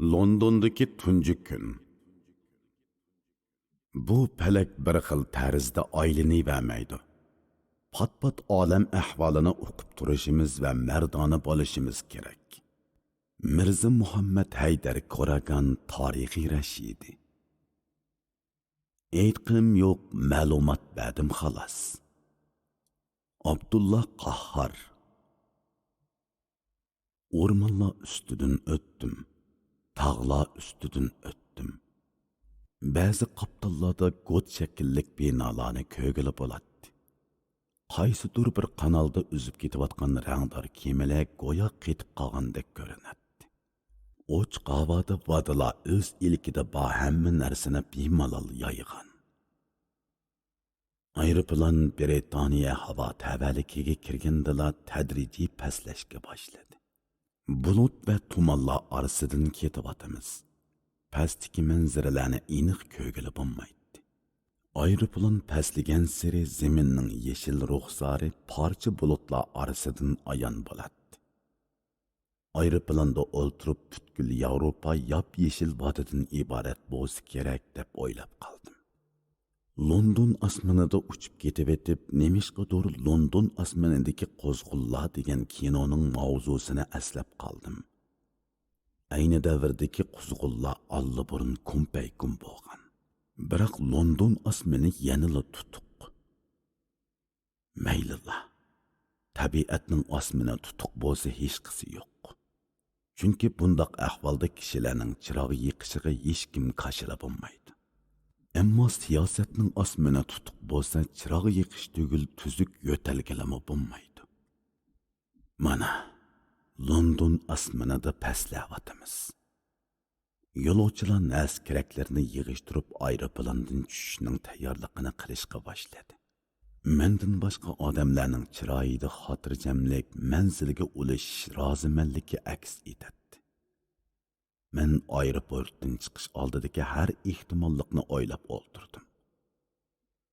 Londondagi tunji kun. Bu palak bir xil tarzda aylanıvermaydi. Pat-pat olam ahvolini o'qib turishimiz va mardona bo'lishimiz kerak. Mirza Muhammad Haydar Koragan tarixiy rashidi. Aytqim yo'q, ma'lumot berdim xolos. Abdullah Qahhar. O'rmonlar ustidan o'tdim. Tağlar üstüdün öttüm. Bazı kaptallarda got şekillik binalarını kögülü bolatdı. Qaysidir bir kanalda üzüp ketivatkan rangdar kemiler goya ketip qalgandek görünetdi. Oç qavada vadılar öz ilkide bahemmi narsini bimalal yayıgan. Aeroplan Britaniya hava təvəlikiga kirgandila tədrici pastlashga başladı. Bulut ve tumanlar arasından ketivatimiz. Pastiki manzaralarni aniq ko'gili bo'lmaydi. Aeroplan pastlagan siri zaminning yeshil ruxsari parcha bulutlar arasından ayon bo'ladi. Aeroplanda o'ltirib butkul Yevropa yap-yeshil vodidan iborat bo'lsa kerak deb o'ylab qoldim. London osmonida uchib ketavetib, nemishqadir London osmonidagi qo'zg'ullar degan kinoning mavzusini eslab qoldim. Ayni davrdagi qo'zg'ullar allaburun kumpay-kum bo'lgan. Biroq London osmoni yanada tutuq. Maylillah. Tabiatning osmoni tutuq bo'lsa hech qisi yo'q. Chunki bundaq ahvolda kishilarning chirog'i yiqishiga hech kim qarshilab bo'lmaydi. Ammo siyosatning osmoni tutuq bo'lsa, chirog'i yiqish tugul tuzuk yo'talgilami bo'lmaydi. Mana London osmonida pastlayotimiz. Yo'lovchilar nas keraklarni yig'ishtirib aeroplandan tushishning tayyorligini qilishga boshladi. Mendan boshqa odamlarning chiroyida xotirjamlik, manzilga ulashish rozimanligi aks etadi. Men aeroportdan chiqish oldidagi har ehtimollikni o'ylab o'ltirdim.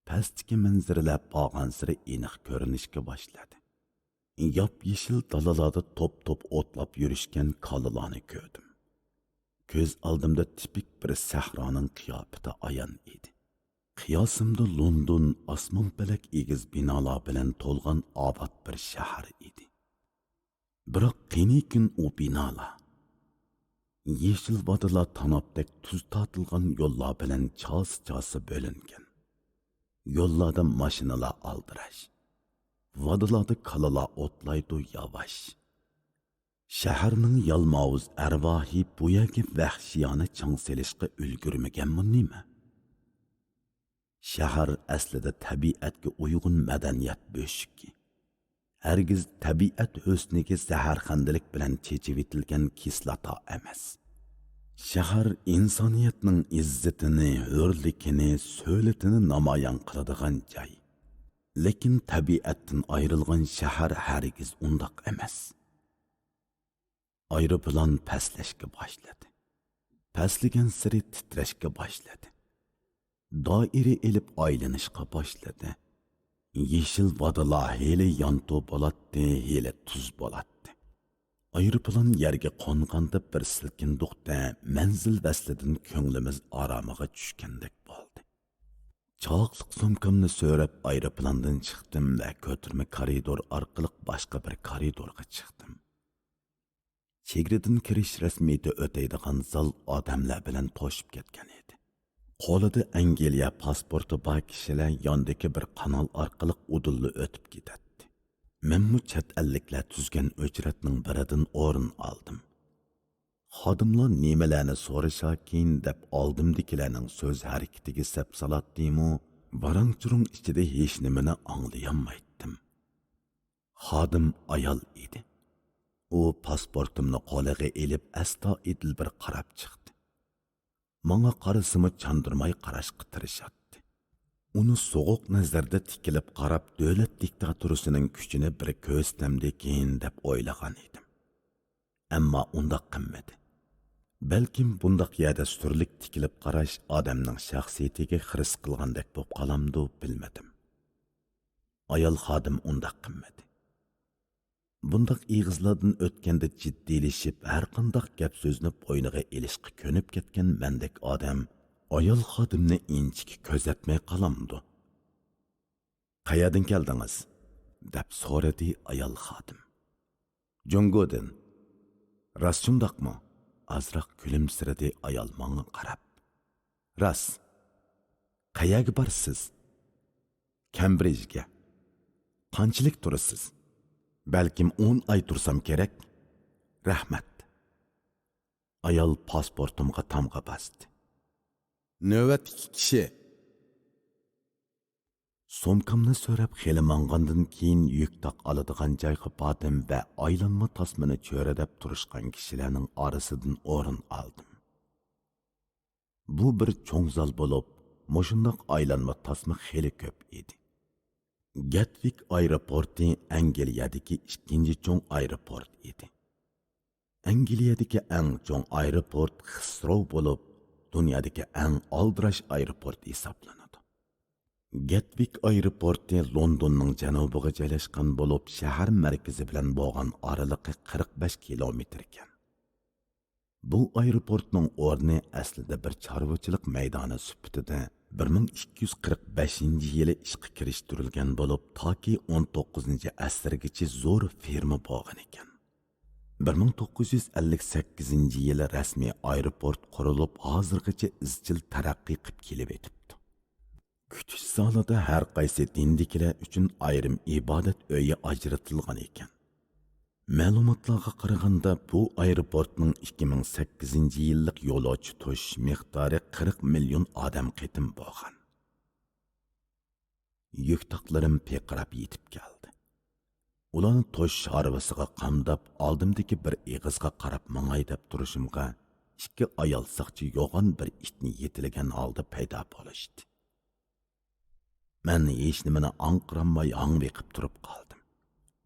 Pastki manzaralar borgan sari aniq ko'rinishga boshladi. Yop-yeshil dalalarda top-top o'tlab yurishgan kolalarni ko'rdim. Ko'z oldimda tipik bir sahroning qiyofati ayon edi. Qiyosimda London osmon palak egiz binolar bilan to'lgan obod bir shahar edi. Biroq qiynikin u binolar yeşil vadalar tanapdek tuz tatılgan yollar bilen çası bölüngen. Yollarda maşinalar aldıraş. Vadalarda kalalar otlaydı yavaş. Şəhərinin yalmavuz ərvahi bu yerge vəhşiyana çang selişqə ülgürmegen nima? Şəhər əslida tabiatga uyğun madaniyat böşüki. Hergiz tabiat hüsnigi zaharxandalik bilan chechivitilgan kislota emas. Shahar insoniyatning izzatini, hurlikini, so'latini namoyon qiladigan joy. Lekin tabiatdan ayrilgan shahar hergiz undoq emas. Aeroplan pastlashga boshladi. Pastlagan siri titrashga boshladi. Doira elib aylanishga boshladi. Yeşil vadalar hele yanto bo'latdi, hele tuz bo'latdi. Aeroplan yerga qo'nganda bir silkindiqda manzil vaslidan ko'nglimiz oromiga tushgandek bo'ldi. Chaqliq sumkamni so'rab aeroplandan chiqdim va ko'tirma koridor orqali boshqa bir koridorga chiqdim. Chegaradan kirish rasmiyati o'taydigan zal odamlar bilan to'shib ketgan edi. Qo'lida Angliya pasporti bor kishilar yondagi bir kanal orqali udulli o'tib ketadi. Men bu chet elliklar tuzgan o'chratning biridan o'rin oldim. Xodimlar nimalarni so'rashakin deb oldimdagilarning so'z harakatiga sap salatdimu, barangchurung ichida hech nimani anglayolmaydim. Xodim ayol edi. U pasportimni qo'liga elib astoydil bir qarab chiqdi. Manga qarasimi chandırmay qarashqa tirishadi. Uni so'g'uq nazarda tikilib qarab davlat diktatorisining kuchini bir ko'ztamdekin deb o'ylagan edim. Ammo undaq qilmadi. Balkim bundaq yerda suturlik tikilib qarash odamning shaxsiyatiga xiris qilgandek bo'lib qolamdi, bilmadim. Ayol xodim undaq qilmadi. Bundaq ig'izlardan o'tganda jiddiylashib, har qandaq gap so'zni bo'yniga elishga ko'nib ketgan mendek odam ayol xodimni inchik ko'zatmay qolamdi. Qayerdan keldingiz? Deb so'radi ayol xodim. Jongodan. Rost shundaqmi? Azroq kulimsiradi ayol menga qarab. Rost. Qayerga borsiz? Kembridjga. Qanchalik turasiz? Balkim 10 ay tursam kerak. Rahmat. Ayol pasportimga tamga bastı. Növbet 2 kishi. Somkamni so'rab xeli mangandan keyin yuk taq oladigan joyga bordim va aylanma tasmani cho'radab turishgan kishilarning orasidan o'rin oldim. Bu bir cho'ng zal bo'lib, mushundoq aylanma tasma xeli ko'p edi. Gatwick aeroporti Angliyadagi ikkinchi cho'ng aeroport edi. Angliyadagi eng cho'ng aeroport Heathrow bo'lib, dunyodagi eng oldirash aeroport hisoblanadi. Gatwick aeroporti Londonning janubiga joylashgan bo'lib, shahar markazi bilan bo'lgan oraliqi 45 kilometr ekan. Bu aeroportning o'rni aslida bir chorvachilik maydoni sifatida 1245-yili ishga kirishtirilgan bo'lib, toki 19-asrgacha zo'r firma bo'lgan ekan. 1958-yili rasmiy aeroport qurilib, hozirgacha izchil taraqqiy qilib kelib etibdi. Kutish zalida har qaysi dindikilar uchun ayrim ibodat uyi ajratilgan ekan. Ma'lumotlarga qaraganda bu aeroportning 2008-yillik yo'lovchi to'shish miqdori 40 million odam qitim bo'lgan. Yuk taqlarim peqirab yetib keldi. Ularni to'shish harvasiga qamdab, oldimdagi bir egizga qarab mangay deb turishimga, ikki ayol saqchi yo'g'on bir itni yetilagan holda paydo bo'lishdi. Men hech nimani anqiramay hangviqib turib qoldim.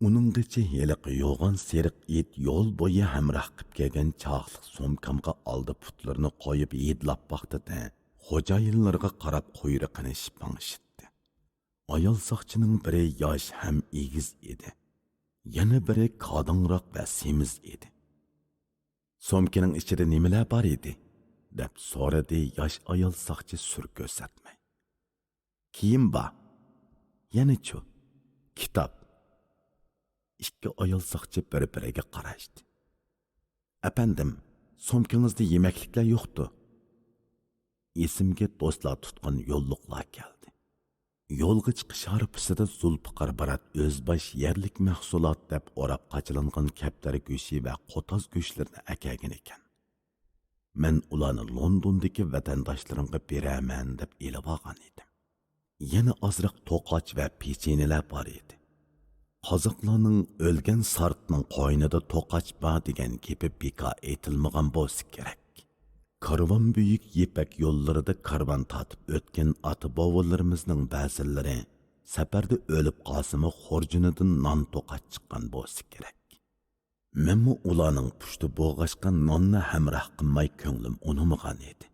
Uninggacha heliqi yo'g'on seriq it yo'l bo'yi hamroh qilib kelgan chaqliq somkamga oldi putlarini qo'yib yedlab baqdi-da, xo'jayinlarga qarab quyruqini shipangshitdi. Ayol saqchining biri yosh ham egiz edi. Yana biri qadinroq va semiz edi. Somkining ichida nimalar bor edi? Deb so'radi yosh ayol saqchi sur ko'rsatmay. Kiyim bor. Yana-chu, kitob. İkki ayol saqchi bir-biriga qarashdi. Apandim, somkingizda yemekliklar yo'qdi. Esimga do'stlar tutgan yo'lliqlar keldi. Yo'lga chiqish harpisida zulpiqar barat o'zbash yerlik mahsulot deb o'rab qachilangan kaptar go'shi va qo'toz go'shtlarni akagan ekan. Men ularni Londondagi vatandoshlarimga beraman deb elib olgan edim. Yana ozroq to'qoch va pechenilar bor edi. Qozoqlarning o'lgan sartning qo'ynida to'qoch bor degan gapi beka aytilmagan bo'lsa kerak. Karvon büyük yepak yo'llarida karvon tatib o'tgan ota-bobolarimizning ba'zilari safarda o'lib qolsimi xorjunidan non to'qoch chiqqan bo'lsa kerak. Menmi ularning pushti bo'g'ashgan nonni hamroh qilmay ko'nglim unamagan edi.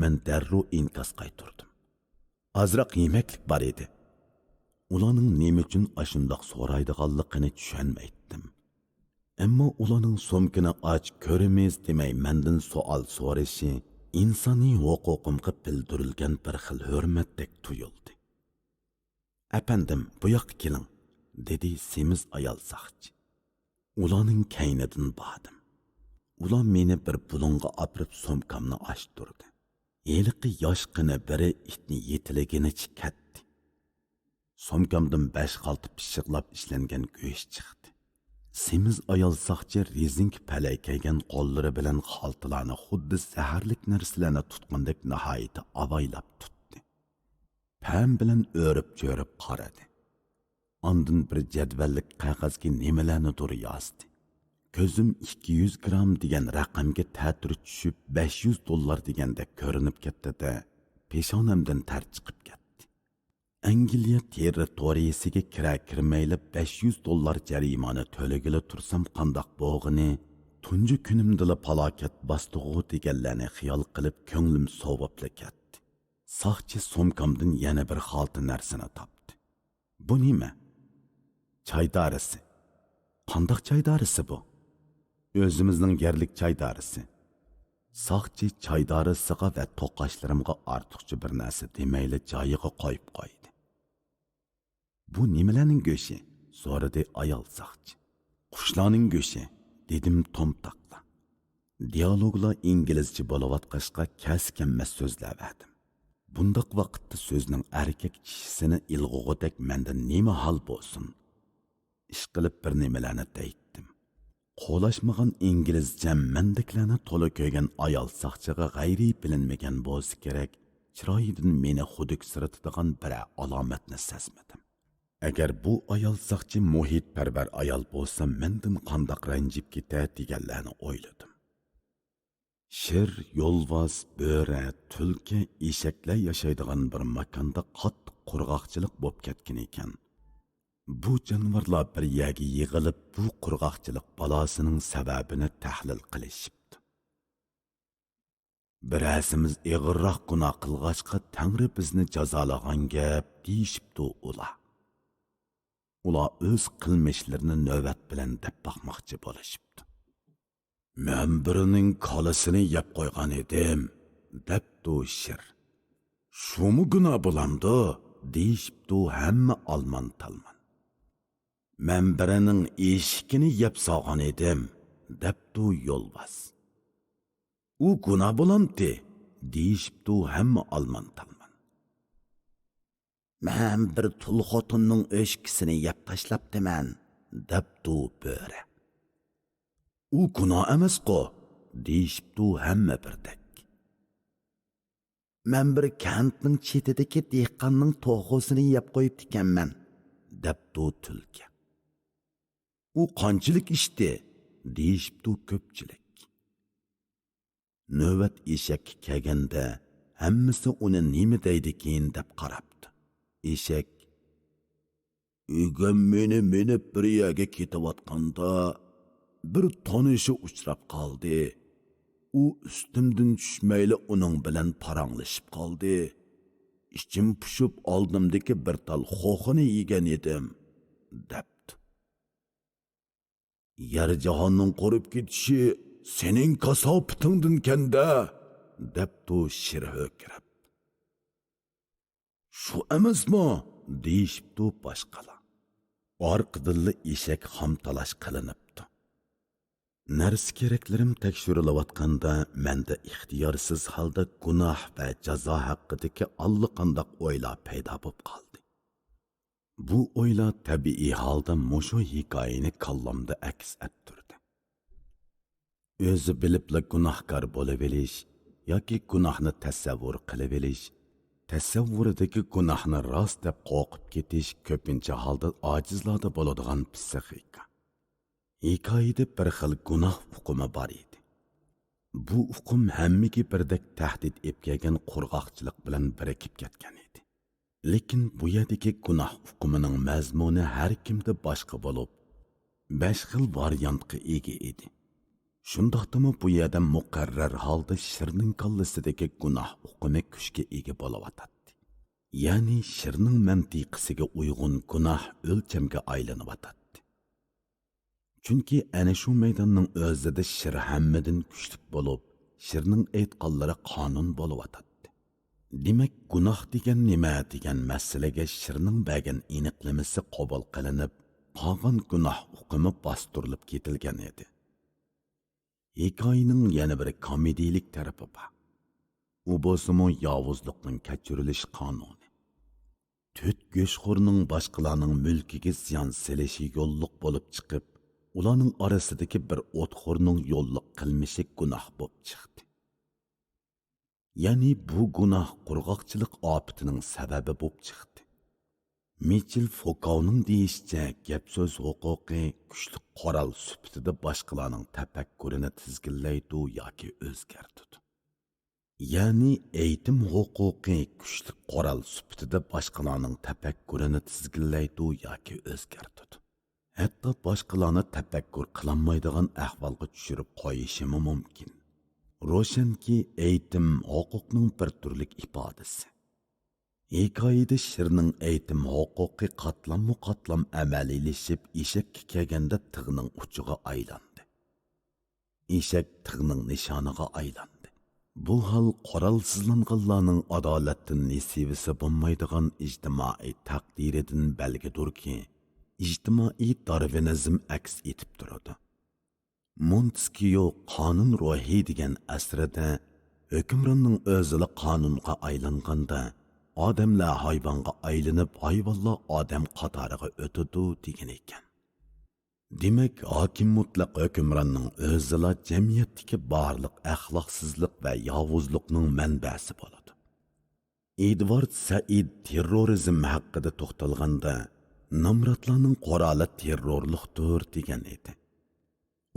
Men darrov inkos qaytardim. Azroq yemaklik bor edi. Ularning nima uchun ashundoq so'raydiganligini tushunmaydim. Ammo ularning somkini och ko'ramiz demay mendan savol so'rashi insoniy huquqimga bildirilgan bir xil hurmatdek tuyuldi. "Apandim, bu yoqqa keling", dedi semiz ayol saqchi. Ularning kaynidan bordim. Ular meni bir bulunga opirib somkamni ochtirdi. Eliqi yoshqina biri itni yetiliginicha ketdi. Somkamdan 5 qalti pishiqlab ishlangan go'sht chiqdi. Semiz ayol saqchi rezink palaykaygan qo'llari bilan xaltalarni xuddi zaharlik narsalarni tutgandek nihoyat avaylab tutdi. Pam bilan o'rib-jo'rib qaradi. Ondan bir jadvallik qog'ozga nimalarnidir yozdi. Ko'zim 200 gram degan raqamga ta'tir tushib $500 deganda ko'rinib ketdi-da, peshonamdan tar chiqib ketdi. Angliya territoriyasiga kira-kirmayli $500 jarimani to'lagili tursam qandoq bo'g'ini, tunji kunimdala falokat bostig'u deganlarni xiyol qilib ko'nglim sovibli ketdi. Saqchi somkamdan yana bir xalta narsani topdi. Bu nima? Choy dorisi. Qandaq çay darisi bu? Özümüzning yerlik çay darisi. Saqchi çay darisiga va to'qashlarimga ortiqcha bir narsa demayli joyiga qo'yib qo'ydi. Bu nimalarning go'shi? So'radi ayol saqchi. Qushlarning go'shi, dedim tomtoqla. Dialoglar inglizcha bo'layotqashqa kaskanmas so'zlaverdim. Bundaq vaqtda so'zning erkak kishisini ilg'ug'idek menda nima hal bo'lsin? Ish qilib bir nimalarni deytdim. Qo'lashmagan inglizcha mendiklarni to'la ko'ygan ayol saqchiga g'ayriy bilinmagan bo'lsa kerak, chiroyidan meni xuduk siritadigan bir alomatni sezmadim. Agar bu ayol saqchi muhitparvar ayol bo'lsa, mendan qandoq ranjib ketar deganlarni o'yladim. Shir, yo'lvoz, bo'ri, tulki, eshaklar yashaydigan bir makonda qattiq qurg'oqchilik bo'lib ketgan ekan. Bu jonivorlar bir yerga yig'ilib, bu qurg'oqchilik balosining sababini tahlil qilishibdi. Birasimiz ig'irroq gunoh qilg'achqa Tangri bizni jazolagan gap deyishibdi ular. Ular o'z qilmishlarini navbat bilan deb boqmoqchi bo'lishibdi. Men birining qolisini yeb qo'ygan edim, debdi Shir. Shumi gunoh bo'lamdi, deyishibdi hamma olmon talman. Men birining eshikini yeb solgan edim, debdi yo'lvoz. U gunoh bo'lamdi, deyishibdi hamma olmon talman. Men bir tul xotinning eshikisini yeb tashlabdiman, debdi bo'ri. U gunoh emas-ku, deyishibdi hamma birdek. Men bir kantning chetidagi dehqonning to'g'risini yeb qo'yib ekanman, debdi tulki. U qanchalik ishdi, deyishibdi ko'pchilik. Navbat eshak kelganda hammasi uni nima deydikin deb qarabdi. Eshak, uyga meni minib bir yerga ketayotganda bir tonishi uchrab qoldi. U ustimdan tushmayli uning bilan paranglashib qoldi. Ichim pushib oldimdagi bir tal xo'xini yegan edim, debdi. Yer jahonning qurib ketishi sening kasobitingdan kanda, debdi Shir ho'kirab. Shu emasmi, deyishibdi boshqalar. Orqadilla eshak hamtalash qilinibdi. Narsa keraklarim tekshirilayotganda menda ixtiyorsiz holda gunoh va jazo haqidagi allaqandoq o'ylar paydo bo'lib qoldi. Bu o'ylar tabiiy holda mushu hikoyani kallamda aks ettirdi. O'zi bilibla gunohkor bo'lib olish yoki gunohni tasavvur qilib olish, tasavvuridagi gunohni rost deb qo'rqib ketish ko'pincha holda ojizlarda bo'ladigan psixika. Hikoyada bir xil gunoh hukmi bor edi. Bu hukm hammaga birdek tahdid etgan qurg'oqchilik bilan birikib ketgan edi. Lekin bu yerdagi gunoh hukmining mazmuni har kimda boshqa bo'lib, 5 xil variantga ega edi. Shundaqdimi bu yerda muqarrar holda Shirning kallasidagi gunoh hukmi kuchga ega bo'layotadi. Ya'ni Shirning mantiqisiga uyg'un gunoh o'lchamga aylanayotadi. Chunki ana shu maydonning o'zida Shir hammadan kuchli bo'lib, Shirning aytqanlari qonun bo'layotadi. Demak, gunoh degan nima degan masalaga Shirning bergan aniqlamasi qabul qilinib, qolgan gunoh hukmi bostirilib ketilgan edi. Hikoyaning yana bir komediyalik tarafi bor. U bo'lsa-mu yovuzlikning kechirilish qonuni. To'rt go'shxo'rning boshqalarning mulkiga ziyon selishi yo'lliq bo'lib chiqib, ularning orasidagi bir o'txo'rning yo'lliq qilmishi gunoh bo'lib chiqdi. Ya'ni bu gunoh qurg'oqchilik ofatining sababi bo'lib chiqdi. Michel Foucault'ning deyishicha, gap so'z huquqi kuchli qoral sifatida boshqalarning tafakkurini tizginlaydi yoki o'zgartiradi. Ya'ni aytim huquqi kuchli qoral sifatida boshqalarning tafakkurini tizginlaydi yoki o'zgartiradi. Hatto boshqalarni tafakkur qilolmaydigan ahvolga tushirib qo'yishi mumkin. Ro'shanki, aytim huquqning bir turlik ifodasi. Hikoyada shirning aytim huquqi qatlam amaliyleşib eshakka kelganda tig'ning uchiga aylandi. Eshak tig'ning nishoniga aylandi. Bu hal qurolsizlanganlarning adolatdan nasibisi bo'lmaydigan ijtimoiy taqdiridan belgidurki, ijtimoiy darvinizm aks etib turadi. Montesquieu qonun ruhi degan asrida hukmronning o'zini qonunga aylanganda odamlar hayvonga aylanib, hayvonlar odam qatoriga o'tadi degan ekan. Demak, hokim mutlaq hukmronning o'zila jamiyatdagi barliq axloqsizlik va yovuzlikning manbasi bo'ladi. Edward Said terrorizm haqida to'xtalganda, Namratlarning quroli terrorlikdir degan edi.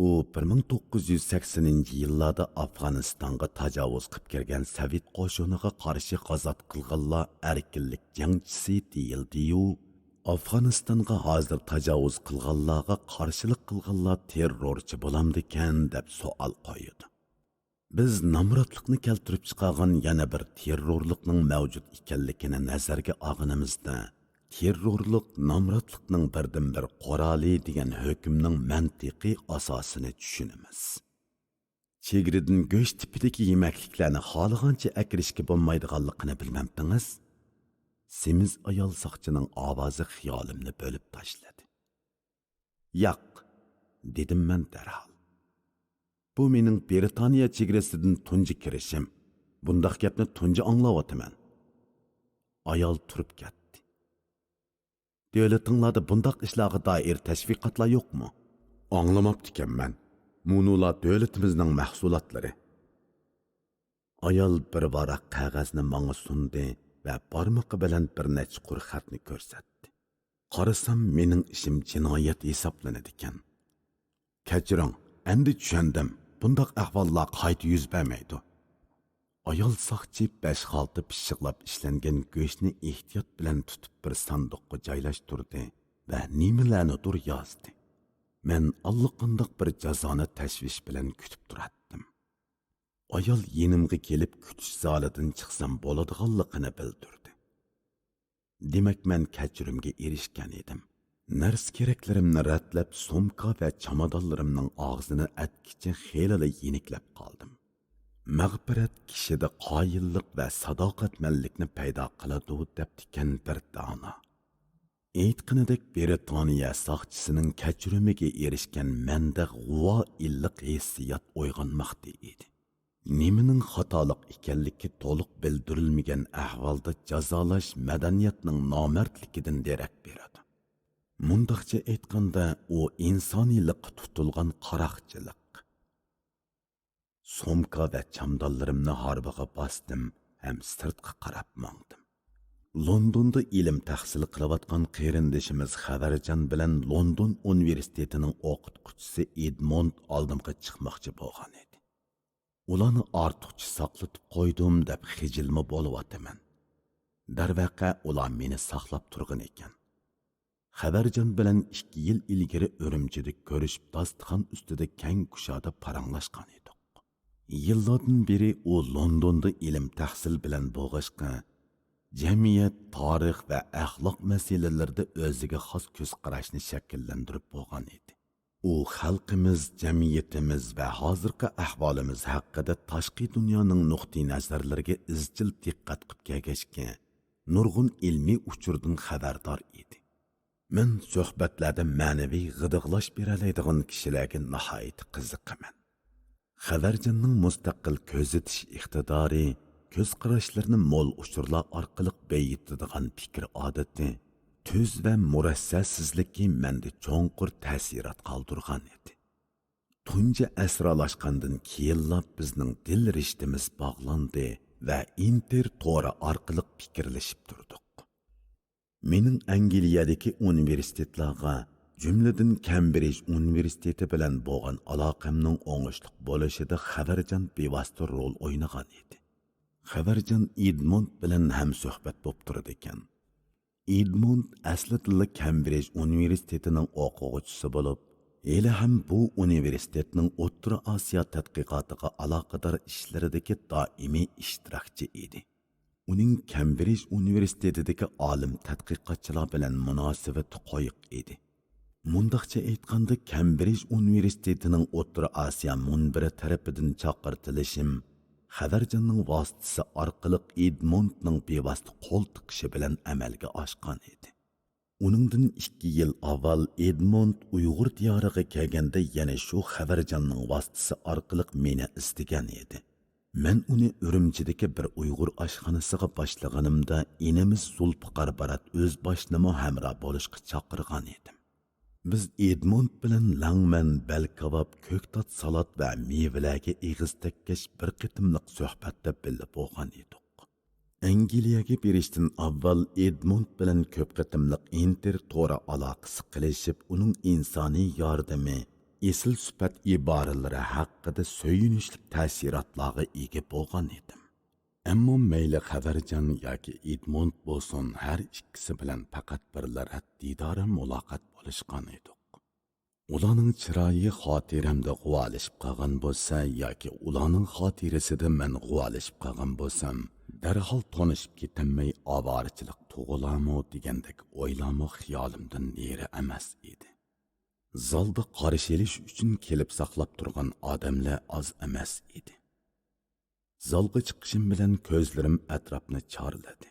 U 1980-yillarda Afg'onistonga tajovuz qilib kelgan Sovet qo'shiniga qarshi g'azot qilganlar erkinlik jangchisi deyildi-yu, Afg'onistonga hozir tajovuz qilganlarga qarshilik qilganlar terrorchi bo'lamdikan deb savol qo'ydi. Biz namratlikni keltirib chiqargan yana bir terrorlikning mavjud ekanligini nazarga olganimizda, terrorlik namratlikning birdan-bir quroli degan hukmning mantiqiy asosini tushunamiz. Chegaradan go'sht tipidagi yemakliklarni xohlagancha akirishga bo'lmaydiganligini bilmamdingiz? Semiz ayol soqchining ovozi xiyolimni bo'lib tashladi. "Yo'q", dedim men darhol. "Bu mening Britaniya chegarasidan tunji kirishim. Bundaq gapni tunji anglayapman." Ayol turib ketdi. "Davlatinglarda bundaq ishlarga doir tashviqotlar yo'qmi?" "Anglamabdi ekanman. Munular davlatimizning mahsulotlari." Ayol bir varaq qog'ozni menga sundi va barmoqi bilan bir necha qur xatni ko'rsatdi. Qarasam, mening ishim jinoyat hisoblanadi ekan. "Kechiring, endi tushundim. Bundaq ahvollar qayta yuz bermaydi." Ayol soqchi 5-6 pishiqlab ishlangan go'shtni ehtiyot bilan tutib bir sanduqqa joylashtirdi va nimalarnidir yozdi. Men allaqandoq bir jazoni tashvish bilan kutib turatdim. Ayol yenimga kelib kutish zalidan chiqsam bo'ladiganligini bildirdi. Demak, men kechirimga erishgan edim. Narsa keraklarimni ratlab, sumka va chamadonlarimning og'zini atkicha xeyli yeniklab qoldim. Mag'firat kishida qoyillik va sadoqatmanlikni paydo qiladi debdikan bir dona. Aytqanidek, Britaniya soqchisining kechirimiga erishgan menda g'uvo illiq hissiyot uyg'onmoqda edi. Nimaning xatolik ekanligi to'liq bildirilmagan ahvolda jazolash madaniyatning nomardligidan derak beradi. Mundaqcha aytganda, u insoniylik tutilgan qaroqchilik. Somka va chamdonlarimni harbiga bosdim ham sirtqa qarab mangdim. Londonda ilm tahsil qilayotgan qarindishimiz Xabarjon bilan London universitetining o'qituvchisi Edmond oldimga chiqmoqchi bo'lgan edi. Ularni ortiqcha saqlatib qo'ydim deb xijilma bo'lyapman. Darvaqa ular meni saqlab turgan ekan. Xabarjon bilan 2 yil ilgari Urumchida ko'rishib, dasturxon ustida keng kushoda paranglashgan edik. Yillardan beri u Londonda ilm tahsil bilan bo'g'ishqa, jamiyat, tarix va axloq masalalarida o'ziga xos ko'z qarashni shakllantirib bo'lgan edi. U xalqimiz, jamiyatimiz va hozirgi ahvolimiz haqida tashqi dunyoning nuqtai nazarlariga izchil diqqat qilib kelgachga, nurg'un ilmiy uchurdan xabardor edi. Men suhbatlarda ma'naviy g'idiqlash beradigan kishilarga nihoyat qiziqaman. Xabarjonning mustaqil ko'zitish iqtidori, ko'z qarashlarini mo'l uchurlar orqali bayitadigan fikr odati, tuz va murassasizligi menda cho'nqur ta'sirat qoldirgan edi. Tunji asralashgandan keyinlab bizning dil rishtimiz bog'landi va inter to'ri orqali fikrlashib turdik. Mening Angliyadagi universitetlarga, jumladan Cambridge universiteti bilan bo'lgan aloqamning o'ngishli bo'lishida Xabarjon bevosita rol o'ynagan edi. Xabarjon Edmond bilan ham suhbat bo'lib turdi ekan. Edmond aslida Cambridge universitetining o'quvchisi bo'lib, hali ham bu universitetning O'rta Osiyo tadqiqotiga aloqador ishlaridagi doimiy ishtirokchi edi. uning Cambridge universitetidagi olim tadqiqotchilar bilan munosabati qo'yiq edi. Mundaqcha aytganda, Cambridge universitetining O'rta Osiyo munbiri tarafidan chaqirtilishim Xabarjonning vositasi orqali Edmondning bevosita qo'l tiqishi bilan amalga oshgan edi. Uningdan 2 yil avval Edmond Uyg'ur diyoriga kelganda yana shu Xabarjonning vositasi orqali meni istagan edi. Men uni Urumchidagi bir Uyg'ur oshxonasiga boshlaganimda inimiz Zulfiqar Barat o'z boshlanma hamroh bo'lishga chaqirgan edim. Biz Edmond bilan langman, balkabob, ko'ktot salat va mevalarga eg'iz tekkash bir qitimliq suhbatda bilib bo'lgan edik. Angliyaga berishdan avval Edmond bilan ko'p qitimliq intertora aloqasi qilishib, uning insoniy yordami, esil sifat iboralari haqida so'yinishli ta'sirotlarga ega bo'lgan edim. Ammo mayli Xabarjon yoki Edmond bo'lsin, har ikkisi bilan faqat birlar didora muloqot bo'lishgan edik. Ularning chiroyi xotiramda g'uvalishib qolgan bo'lsa yoki ularning xotirasida men g'uvalishib qolgan bo'lsam, darhol tonishib ketinmay avorichilik tug'ilamo degandek o'ylamo xiyolimdan neri emas edi. Zalda qarish elish uchun kelib saqlab turgan odamlar oz emas edi. Zalga chiqishim bilan ko'zlarim atrofni chorladi.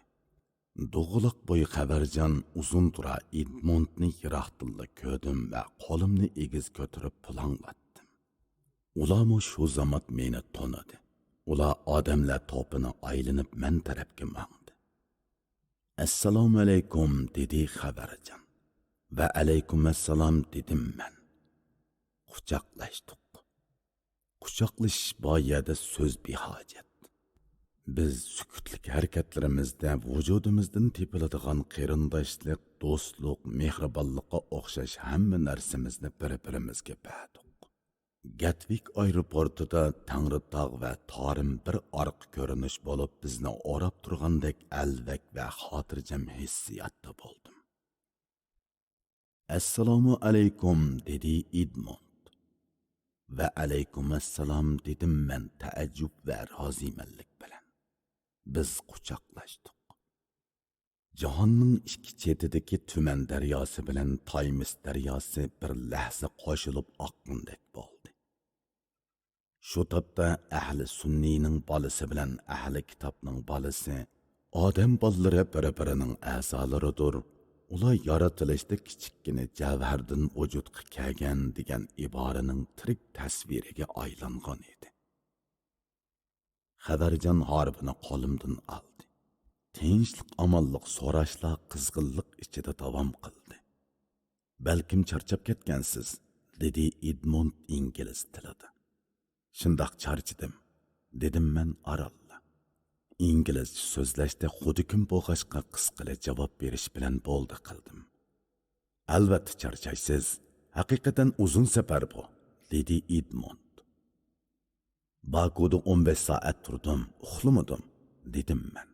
Doğuluq boyu Xabarjon uzun tura Edmondni yiroqdan ko'rdim va qo'limni egiz ko'tarib pulanglatdim. Ularmo shu zamot meni tonadi. Ular odamlar to'pini aylanib men tarafga mangdi. Assalomu alaykum dedi Xabarjon. Va alaykum assalom dedim men. Quchoqlashdik. Quchoqlashish boyada so'z behojat. Biz sukutlik harakatlarimizda vujudimizdan tepiladigan qarindoshlik, do'stlik, mehribonlikqa o'xshash hamma narsamizni bir-birimizga berdik. Gatwick aeroportida Tangritog' va Torim bir orqa ko'rinish bo'lib bizni o'rab turgandek alvak va xotirjam hissiyotda bo'ldim. Assalomu alaykum dedi Edmond. Va alaykum assalom dedim men taajjub va rozimanlik bilan. Biz quchoqlashdik. Jahonning ikki chetidagi Tuman daryosi bilan Taymis daryosi bir lahza qo'shilib oqqandek bo'ldi. Shu topda ahli sunniyning bolasi bilan ahli kitobning bolasi, odam bolalari bir-birining a'zolaridir. Ular yaratilishda kichikkina javhardan vujudga kelgan degan iboraning tirik tasviriga aylangan edi. Xabarjon harbini qo'limdan oldi. Tinchlik, amonlik so'rashlar qizg'inlik ichida davom qildi. Balkim charchab ketgansiz, dedi Edmond ingliz tilida. Shundoq charchadim, dedim men aralla. İngilizce so'zlashda xudikim bo'g'ashqa qisqacha javob berish bilan bo'ldi qildim. Albatta charchaysiz, haqiqatan uzun safar bu, dedi Edmond. Bakuda 15 soat turdim, uxlamadim, dedim men.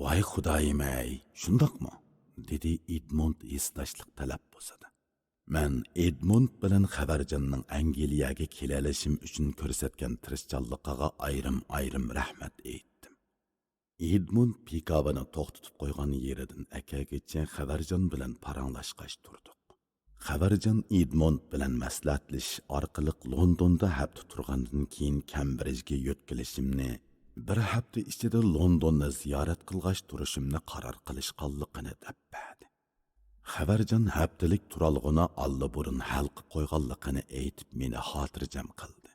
Voy xudoyim ey, shundoqmi? dedi Edmond esdashlik talaffuzida. Men Edmond bilan Xabarjonning Angliyaga kelishim uchun ko'rsatgan tirishchanligiga ayrim rahmat aytdim. Edmond pikabini to'xtatib qo'ygan yeridan akagacha Xabarjon bilan paranglashqash turdik. Xabarjon Edmond bilan maslahatlashish orqali Londonda hafta turgandan keyin Cambridgega yo'tkilishimni, bir hafta ichida Londonni ziyorat qilg'ash turishimni qaror qilishganligini dabberdi. Xabarjon haftalik turalg'ini allaburun hal qilib qo'yganligini aytib meni xotirjam qildi.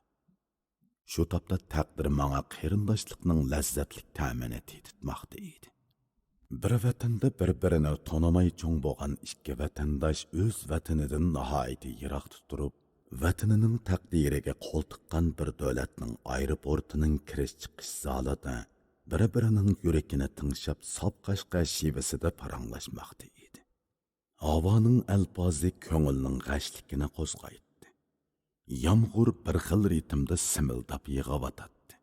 Shu topda taqdir menga qarindoshlikning lazzatli ta'mini tetitmoqda edi. Bir vatanda bir-birini tanimay cho'ng bo'lgan ikki vatandosh o'z vatanidan nihoyatda yiroqda turib, vatanining taqdiriga qo'l tiqqan bir davlatning aeroportining kirish-chiqish zalida bir-birining yuragini tinglab sopqashqa shivasida paranglashmoqda edi. Havoning alpozi ko'ngilning g'ashligini qo'zg'aydi. Yomg'ir bir xil ritmda simildab yig'avatadi.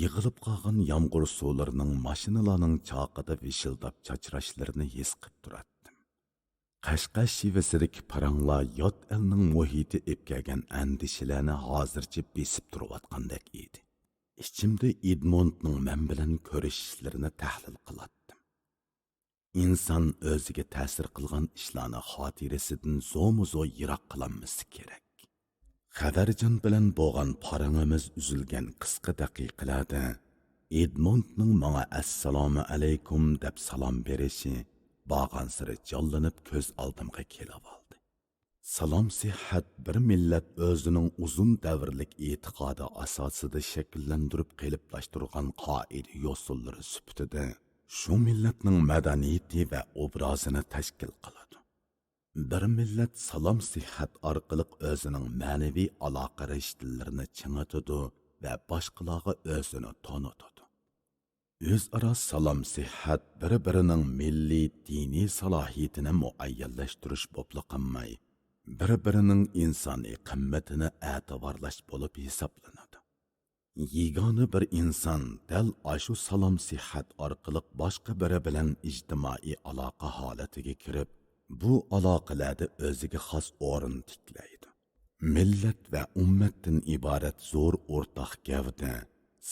Yig'ilib qolgan yomg'ir suvlarining mashinalarning chaqida vishildab chachrashlarini his qilib turardim. Qashqash shivasidagi paranglar yot elning muhiti epkagan andishalarni hozircha besib turayotgandek edi. ichimda Edmondning men bilan ko'rishishlarini tahlil qilatdim. İnsan o'ziga ta'sir qilgan ishlarni xotirasidan zo'mu-zo yiroq qilinmasi kerak. Xabarjon bilan bo'lgan parangimiz uzilgan qisqa daqiqalarda Edmondning menga assalomu alaykum deb salom berishi bag'an siri jonlanib ko'z oldimga kelib oldi. Salom sihat bir millat o'zining uzun davrlik e'tiqodi asosida shakllantirib qeliblashtirgan qoida yo'sullari sifatida shu millatning madaniyati va obrazini tashkil qiladi. Bir millat salom sihat orqali o'zining ma'naviy aloqa rishtalarini chingitadi va boshqalarga o'zini tanitadi. O'zaro salom sihat bir-birining milliy diniy salohiyatini muayyanlashtirish bo'pli qilmay, bir-birining insoniy qimmatini e'tiborlash bo'lib hisoblanadi. Yegona bir inson dal ashu salom sihat orqali boshqa biri bilan ijtimoiy aloqa holatiga kirib, bu aloqalarda o'ziga xos o'rin tiklaydi. Millat va ummatdan iborat zo'r o'rtaq gavda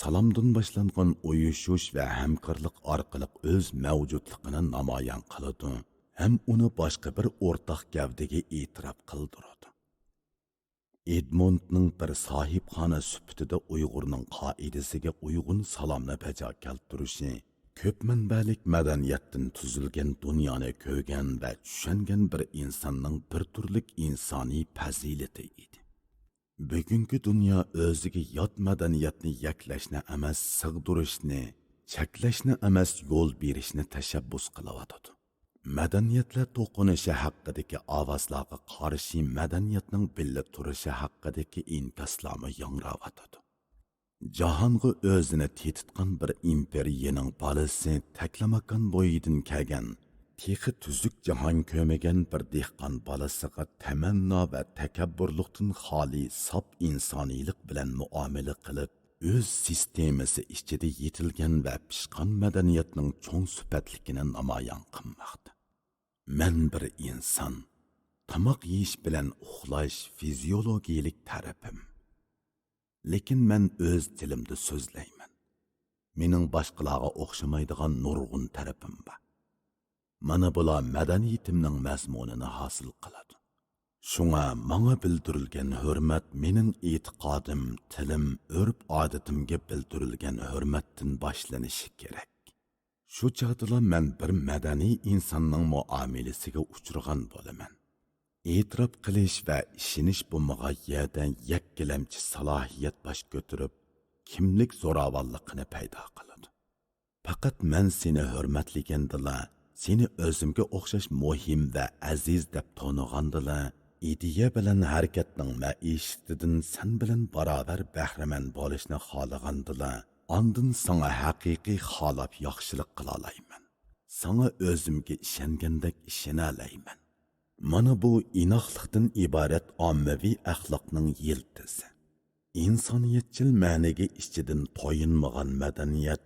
salomdan boshlangan uyushush va hamkorlik orqali o'z mavjudligini namoyon qiladi ham uni boshqa bir o'rtaq gavdaga e'tirof qildiradi. Edmondning bir sohibxona sifatida Uyg'urning qoidasiga uyg'un salomni bajo keltirishi ko'p manbalik madaniyatdan tuzilgan dunyoni ko'rgan va tushungan bir insonning bir turlik insoniy fazilati edi. Bugungi dunyo o'ziga yot madaniyatni yaklashni emas, sig'dirishni, cheklashni emas, yo'l berishni tashabbus qilyotdi. Madaniyatlar to'qinishi haqidagi ovozlarga qarshi madaniyatning billa turishi haqidagi inkoslarni yangrayotdi. Jahonga o'zini tetitgan bir imperiyaning bolasi taklamakan bo'yidan kelgan, texi tuzuk jahon ko'magan bir dehqon bolasiga tamanno va takabburlikdan xoli sop insoniylik bilan muomala qilib, o'z sistemasi ichida yetilgan va pishqan madaniyatning cho'ng sifatligini namoyon qilmoqda. Men bir inson, tomoq yeyish bilan uxlash fiziologiyalik tarafim. Lekin men o'z tilimda so'zlayman. Mening boshqalarga o'xshamaydigan nurg'un tarafim bor. Mana bular madaniyatimning mazmunini hosil qiladi. Shunga menga bildirilgan hurmat mening e'tiqodim, tilim, urf-odatimga bildirilgan hurmatdan boshlanishi kerak. Shu chog'da men bir madaniy insonning muomalasiga uchragan bo'laman. E'tirof qilish va ishonish bo'lmagan yerdan yakkalamchi salohiyat bosh ko'tarib, kimlik zo'ravonligini paydo qiladi. Faqat men seni hurmatligandila, seni o'zimga o'xshash muhim va aziz deb tanigandila, ideya bilan harakatning maishatidan sen bilan barobar bahramand bo'lishni xohlagandila, ondan sana haqiqiy xolab yaxshilik qila olayman. Sana o'zimga ishongandek ishona olayman. Mana bu inoqlikdan iborat ommaviy axloqning yiltisi. İnsaniyetçil ma'niga ichidan toyinmagan madaniyat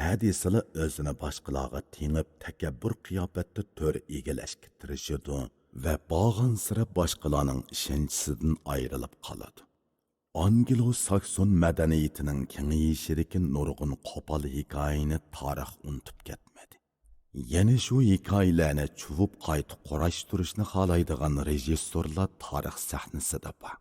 hadisala o'zini boshqalarga tengib takabbur qiyofatda to'r egilashga tirishadi va bag'an sira boshqalarning ishonchisidan ayrilib qoladi. Anglo-sakson madaniyatining kengayishidagi nurg'un qo'pol hikoyani tarix unutib ketmadi. Yana shu hikoyalarni chuvib qayta qurashtirishni xohlaydigan rejissyorlar tarix sahnasida bor.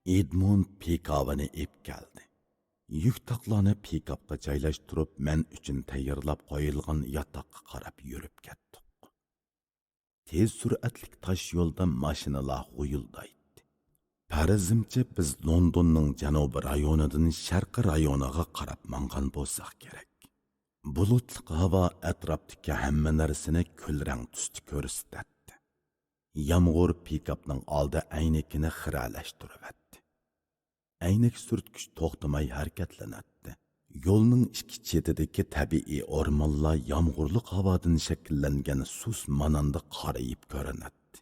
Edmund pikabini ep keldi. Yük taqlarni pikapga joylashtirib, men uchun tayyorlab qo'yilgan yotoqqa qarab yurib ketdik. Tez sur'atlik tosh yo'lda mashinalar g'uyuldaydi. Farazimcha biz Londonning janubiy rayonidan sharqiy rayoniga qarab mangan bo'lsak kerak. Bulutliq havo atrofdagi hamma narsani kulrang tusda ko'rsatdi. Yomg'ir pikapning oldi aynakini xiralashtiribdi. Aynak surtkish to'xtamay harakatlanadi. Yo'lning ikki chetidagi tabiiy o'rmonlar yomg'irlik havodan shakllangan sus mananda qorayib ko'rinadi.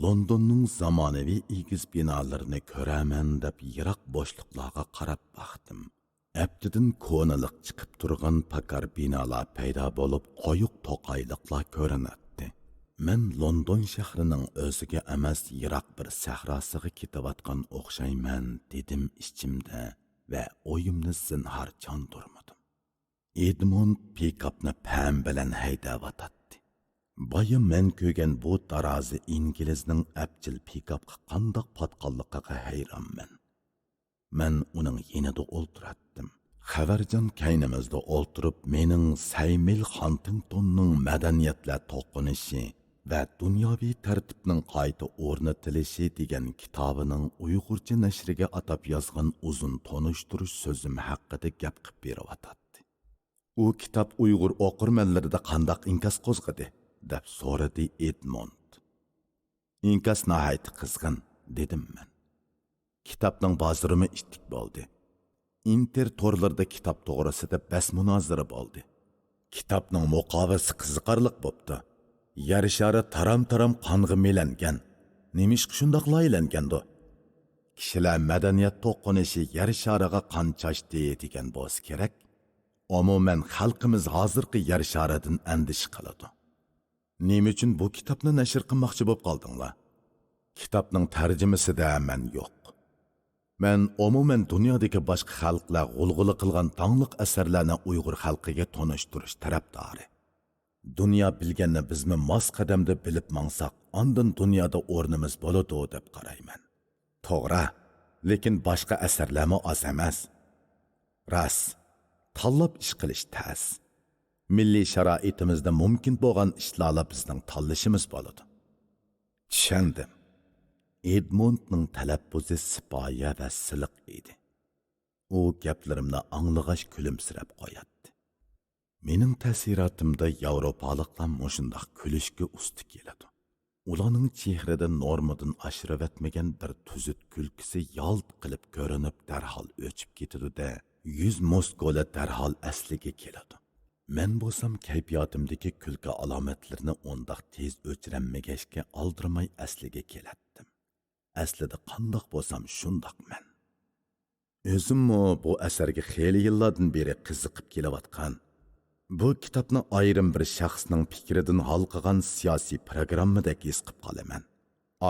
Londonning zamonaviy egiz binolarini ko'raman deb yiroq bo'shliqlarga qarab baxtim. Abdidan ko'naliq chiqib turgan pakar binolar paydo bo'lib, qo'yiq to'qayliqlar ko'rinadi. Men London shahrining o'ziga emas, yiroq bir sahrosiga ketayotgan o'xshayman dedim ichimda va o'yimni zinhor chondurmadim. Edmund pikapni pam bilan haydayotdi. Boya men ko'rgan bu tarozi inglizning abjil pikapga qandoq patqanligiga hayronman. Men uning yonida o'ltiratdim. Xabarjon kaynimizda o'ltirib, mening Saymil Huntingtonning madaniyatlar to'qinishi va dunyoviy tartibning qayta o'rnatilishi degan kitobining Uyg'urcha nashriga atab yozgan uzun tonishtirish so'zim haqida gap qilib beryotdi. U kitob Uyg'ur o'qirmanlarida qandoq inkas qo'zg'adi deb so'radi Edmund. Inkas nihoyat qizg'in dedim men. Kitobning bozorimi ishtik bo'ldi. Inter torlarda kitob to'g'risida bas munozara bo'ldi. Kitobning muqovasi qiziqarliq bo'pti. Yer shari taram-taram qonga melangan. Nemish shundoq loylangandi? Kishilar madaniyat to'qinishi yer shariga qon chashdi degan bo'lsa kerak. Umuman xalqimiz hozirgi yer sharidan andish qiladi. Nima uchun bu kitobni nashr qilmoqchi bo'lib qoldinglar? Kitobning tarjimasida men yo'q. Men umuman dunyodagi boshqa xalqlar g'ulg'uli qilgan tangliq asarlarni Uyg'ur xalqiga tonishtirish tarafdori. Dunyo bilganni bizmi mos qadamda bilib mangsak, ondan dunyoda o'rnimiz bo'ladi deb qarayman. To'g'ri, lekin boshqa asarlarmi oz emas. Ras, tanlab ish qilish tez. Milliy sharoitimizda mumkin bo'lgan ishlarla bizning tanlashimiz bo'ladi. Tushundim. Edmundning talaffuzi sipoya va siliq edi. U gaplarimni anglag'ach kulimsirab qo'yadi. Mening ta'siratimda Yevropaliklar mushundoq kulishga usti keladi. Ularning chehrada normadan oshirib etmagan bir tuzut kulkisi yalt qilib ko'rinib darhol o'chib ketadi-da, yuz muskola darhol asliga keladi. Men bo'lsam kayfiyatimdagi kulka alomatlarini ondoq tez o'chiranmagashga oldirmay asliga kelatdim. Aslida qandoq bo'lsam shundoqman. O'zimmi bu asarga xeyli yillardan beri qiziqib kelayotgan. Bu kitobni ayrim bir shaxsning fikridan halqagan siyosiy programmadek his qilib qolaman.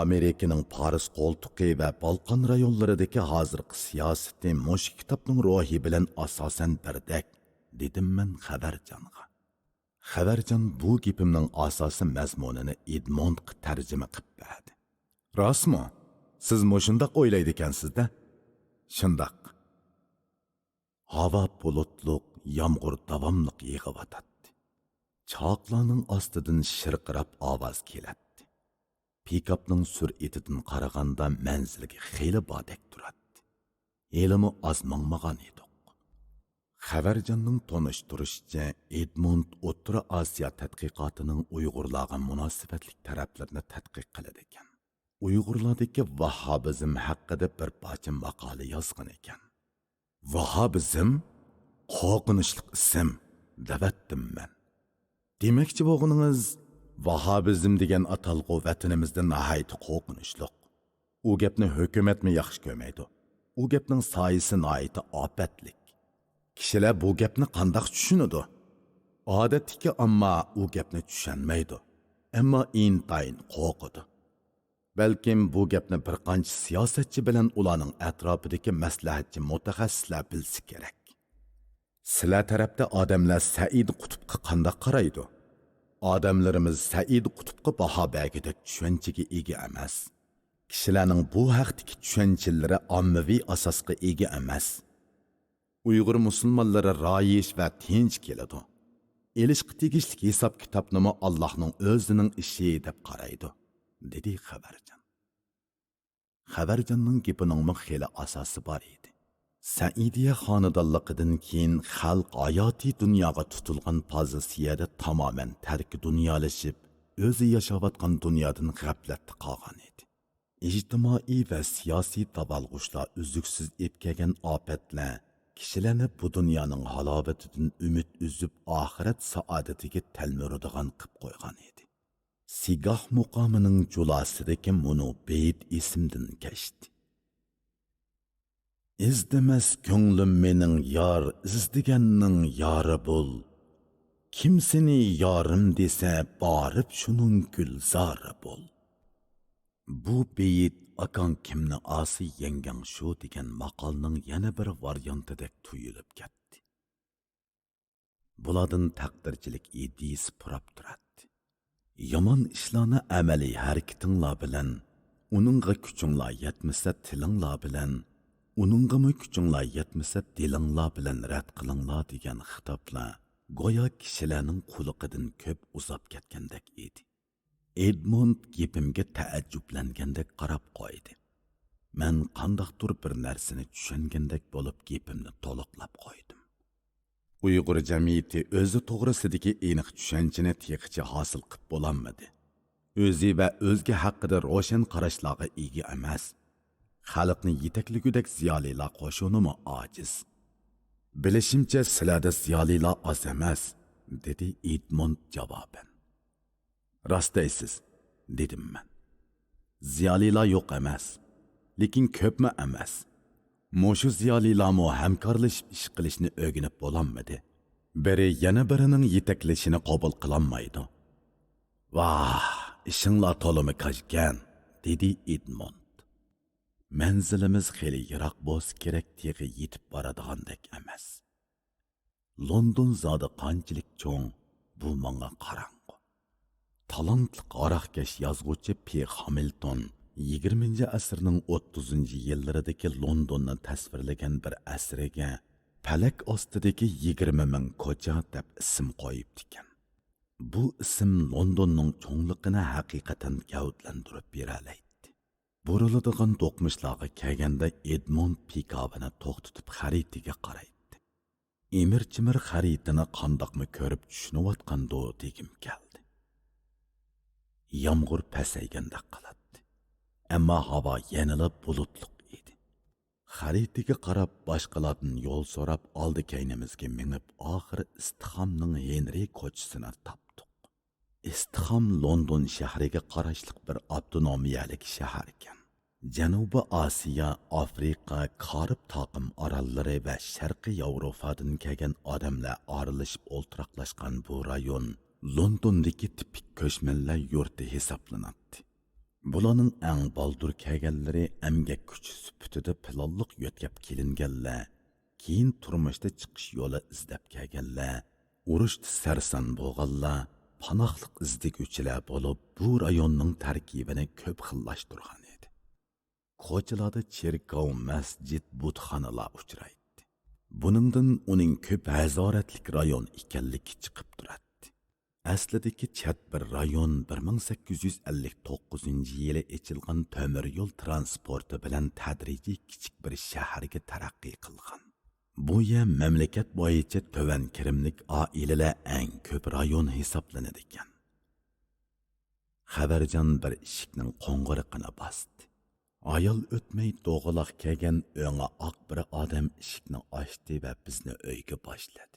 Amerikaning Paris qo'ltiqi va Balqon rayonlaridagi hozirgi siyosati mush kitobning ruhi bilan asosan birdek, dedim men Xabarjonga. Xabarjon bu gapimning asosi mazmunini Edmundga tarjima qilib berdi. Rostmi? Siz mushundoq o'ylaydi ekansizda? Shundoq. Havo bulutliq, yomg'ir davomliq yig'iyotadi. Choqlarning ostidan shirqirab ovoz keladi. Pikapning sur'atidan qaraganda manzilga xeyli bodek turadi. Elimi oz mangmagan edi. Xabarjonning tanishtirishicha, Edmund O'rta Osiyo tadqiqotining Uyg'urlarga munosabatli taraflarini tadqiq qiladi ekan. Uyg'urlardagi vahhabizm haqida bir parcha maqola yozgan ekan. Vahhabizm qo'rqinchli ism devatdim men. Demakchi bo'lganingiz, vahhabizm degan atalg'u vatanimizda nihoyat qo'rqinchli. U gapni hukumatmi yaxshi ko'rmaydi. U gapning soyasi nihoyat ofatlik. Kishilar bu gapni qandoq tushunadi? Odatdagi ammo u gapni tushunmaydi. Ammo intayin qo'rqadi. Balkim bu gapni bir qancha siyosatchi bilan ularning atrofidagi maslahatchi mutaxassislar bilsa kerak. Sizlar tarafda odamlar Said Qutbga qandoq qaraydi? Odamlarimiz Said Qutbga baho bergidek tushunchaga ega emas. Kishilarning bu haqdagi tushunchalari ommaviy asosga ega emas. Uyg'ur musulmonlari royish va tinch keladi. Elishqi tegishli hisob kitobnimi Allohning o'zining ishi deb qaraydi, dedi Xabarjon. Xabarjonning gapining xeli asosi bor edi. Saidiya xonadonligidan keyin xalq hayotiy dunyoga tutilgan pozitsiyada tamoman tarki dunyolashib, o'zi yashayotgan dunyodan g'aflatda qolgan edi. İctimai va siyosiy tabalg'ushlar uzuksiz etkagan ofatlar kishilarni bu dunyoning halovatidan umid uzib oxirat saodatiga talmuradigan qilib qo'ygan edi. Sigoh muqomining julasidagi munu beyt ismdan kashdi. İzdemas ko'nglim mening yor, izdiganning yori bo'l. Kim seni yorim desa, borib shuning gulzori bo'l. Bu beyt akan kimni asi yengang shu degan maqolning yana bir variantidek tuyulib ketdi. Bulardan taqdirchilik idisi purab turadi. Yomon ishlarni amaliy harakatinglar bilan, uningga kuchinglar yetmasa tilinglar bilan, uningga kuchinglar yetmasa dilinglar bilan rad qilinglar degan xitoblar go'yo kishilarning quliqidan ko'p uzab ketgandek edi. Edmund gapimga taajjublangandek qarab qo'ydi. Men qandoqdir bir narsani tushungandek bo'lib gapimni to'liqlab qo'ydim. Uyg'ur jamiyati o'zi to'g'risidagi aniq tushunchani teqicha hosil qilib bo'lolmadi. O'zi va o'zga haqida ro'shan qarashlarga ega emas. Xalqni yetakligidek ziyolilar qo'shunimi ojiz. Bilishimcha sizlarda ziyolilar oz emas, dedi Edmund javoban. Rost deysiz, dedim men. Ziyolilar yo'q emas, lekin ko'pmi emas. Mushu ziyolilarmi hamkorlashib ish qilishni o'rganib bo'lolmadi. Biri yana birining yetaklashini qabul qilolmaydi. Vah, ishinglar to'limi kajgan, dedi Edmund. Manzilimiz xeli yiroq bo'lsa kerak, teg'i yetib boradigandek emas. London zodi qanchalik cho'ng, bu menga qarang'u. Talantli qaroqkash yozuvchi P. Hamilton 20-asrning 30-yillaridagi Londonni tasvirlagan bir asriga palak ostidagi 20 ming ko'cha deb ism qo'yibdi ekan. Bu ism Londonning cho'ngliqini haqiqatan gavdlantirib beralaydi. Buriladigan do'qmishlarga kelganda Edmund pikabini to'xtatib xaritaga qaraydi. Emir-chimir xaritani qandoqmi ko'rib tushunayotgando degim keldi. Yomg'ir pasayganda qiladi. Ammo havo yanada bulutliq edi. Xaritaga qarab boshqalardan yo'l so'rab oldi kaynimizga minib, oxiri Istixomning Henry ko'chisini topdik. Istixom London shahriga qarashliq bir avtonomiyalik shahar ekan. Janubiy Osiyo, Afrika, Karib taqim orollari va Sharqiy Yevropadan kelgan odamlar oralashib o'ltiraqlashgan bu rayon Londondagi tipik ko'chmanlar yurti hisoblanadi. Bularning eng baldur kelganlari emgak kuchi sifatida planliq yo'tkab kelinganlar, keyin turmushda chiqish yo'li izlab kelganlar, urushda sarson bo'lganlar, panohliq izdiguvchilar bo'lib, bu rayonning tarkibini ko'p xillashtirgan edi. Ko'chalarda cherkov, masjid, butxonalar uchraydi. Buningdan uning ko'p hazoratlik rayon ekanligi chiqib turadi. Aslidagi chat bir rayon 1859-yili ochilgan temir yo'l transporti bilan tadrijiy kichik bir shaharga taraqqiy qilgan. Bu yer mamlakat bo'yicha tovan kirimlik oilalar eng ko'p rayon hisoblanadi ekan. Xabarjon bir eshikning qo'ng'iriqini bosdi. Ayol o'tmay to'g'aloq kelgan o'ng'a oq bir odam eshikni ochdi va bizni uyga boshladi.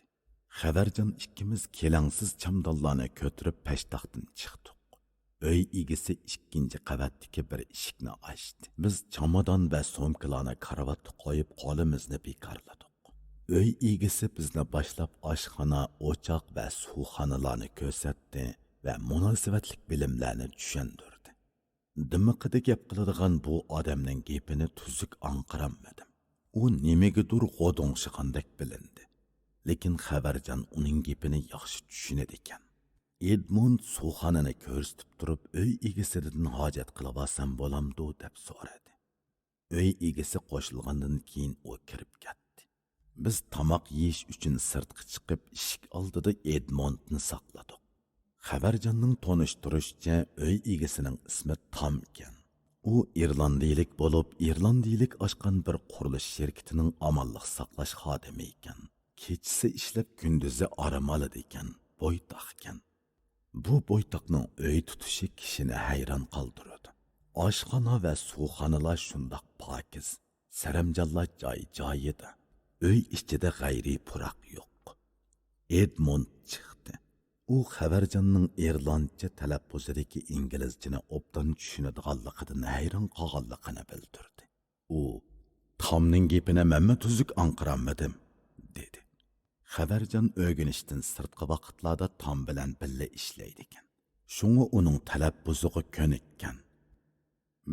Xabarjon ikkimiz kelangsiz chamdonlarni ko'tarib peshtoqdan chiqdik. Uy egasi ikkinchi qavatdagi bir eshikni ochdi. Biz chamadon va so'mkalarni karavotga qo'yib qo'limizni bekorladik. Uy egasi bizni boshlab oshxona, o'choq va suvxonalarni ko'rsatdi va munosabatlik bilimlarni tushundirdi. Dimiqida gap qiladigan bu odamning gapini tuzuk anqiramadim. U nimagadir g'o'dong'ishgandek bilindi. Lekin Xabarjon uning gapini yaxshi tushunadi ekan. Edmund suvxonani ko'rsatib turib, uy egasidan hojat qilib olsam bo'lamdi deb so'radi. Uy egasi qo'shilgandan keyin u kirib ketdi. Biz tamoq yeyish uchun sirtqa chiqib, eshik oldida Edmundni saqladik. Xabarjonning tonishtirishicha, uy egasining ismi Tom ekan. U irlandiyalik bo'lib, irlandiyalik ochgan bir qurilish shirkatining amonlik saqlash xodimi ekan. Kechisi ishlab, kunduzi aramalid ekan, bo'ytoq ekan. Bu bo'ytoqning uy tutishi kishini hayron qoldiradi. Oshxona va suvxonalar shundoq pokiz, saramjonlar joy-joyida. Uy ichida g'ayriy puroq yo'q. Edmund chiqdi. U xabarjonning irlandcha talaffuzidagi inglizchani obdan tushunadiganligidan hayron qolganligini bildirdi. U Tomning gapini menmi tuzuk anqiranmadim, dedi. Xabarjon o'rganishdan sirtqi vaqtlarda Tom bilan birga ishlaydi ekan. Shunga uning talaffuziga ko'nikkan.